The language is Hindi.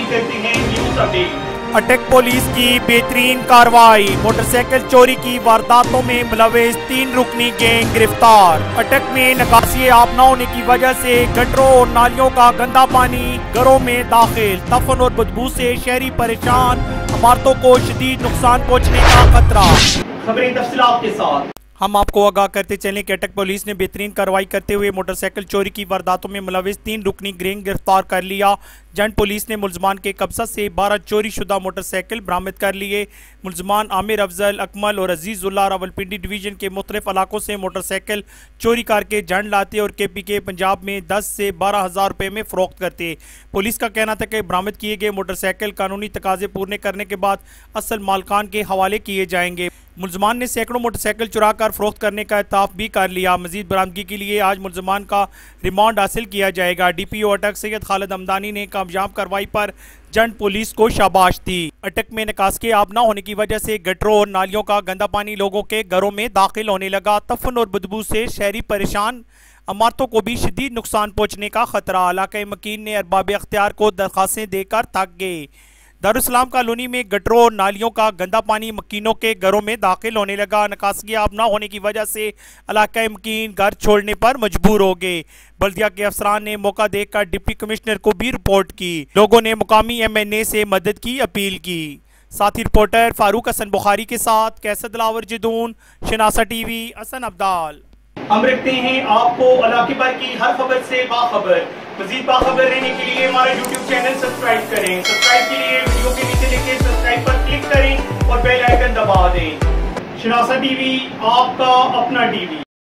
पेशकश करते हैं न्यूज अपडेट। अटक पुलिस की बेहतरीन कार्रवाई, मोटरसाइकिल चोरी की वारदातों में मुलविस 3 रुकनी गैंग गिरफ्तार। अटक में निकासी आप न होने की वजह से गटरों और नालियों का गंदा पानी घरों में दाखिल, तफन और बदबू से शहरी परेशान, इमारतों को शदीद नुकसान पहुँचने का खतरा। खबरें तफसीलात के साथ हम आपको आगाह करते चलें कि अटक पुलिस ने बेहतरीन कार्रवाई करते हुए मोटरसाइकिल चोरी की वारदातों में मुलविस 3 रुकनी गैंग गिरफ्तार कर लिया। जंड पुलिस ने मुलजमान के कब्जा से 12 चोरी शुदा मोटरसाइकिल बरामद कर लिए। मुलजमान आमिर अफजल, अकमल और अजीजुल्लाह रावलपिंडी डिवीजन के मुख्तलिफ इलाकों से मोटरसाइकिल चोरी करके जंड लाते और KPK पंजाब में 10 से 12 हज़ार रुपये में फरोख्त करते। पुलिस का कहना था कि बरामद किए गए मोटरसाइकिल कानूनी तकाजे पूरे करने के बाद असल मालकान के हवाले किए जाएंगे। मुलजमान ने सैकड़ों मोटरसाइकिल चुरा कर फरोख्त करने का इत्तफाक भी कर लिया। मजीद बरामदगी के लिए आज मुलजमान का रिमांड हासिल किया जाएगा। DPO अटक सैयद खालिद हमदानी ने कामयाब कार्रवाई पर जंड पुलिस को शाबाश दी। अटक में निकास के आब न होने की वजह से गटरों और नालियों का गंदा पानी लोगों के घरों में दाखिल होने लगा, तफन और बदबू से शहरी परेशान, इमारतों को भी शदीद नुकसान पहुँचने का खतरा। इलाका मकीन ने अरबाब अख्तियार को दरखास्तें देकर थक गए। दारुसलाम कॉलोनी में गटरों और नालियों का गंदा पानी मकीनों के घरों में दाखिल होने लगा। निकासी आब न होने की वजह से इलाका मकीन घर छोड़ने पर मजबूर हो गए। बल्दिया के अफसरान ने मौका देखकर डिप्टी कमिश्नर को भी रिपोर्ट की। लोगों ने मुकामी MNA से मदद की अपील की। साथी रिपोर्टर फारूक हसन बुखारी के साथ कैसर दिलावर जदून, शनासा TV, हसन अब्दाल। हम रखते हैं आपको इलाके भर की हर खबर से बाखबर। मजीद बाखबर रहने के लिए हमारा YouTube चैनल सब्सक्राइब करें। सब्सक्राइब के लिए वीडियो के नीचे लिखे सब्सक्राइब पर क्लिक करें और बेल आइकन दबा दें। शनासा TV, आपका अपना TV।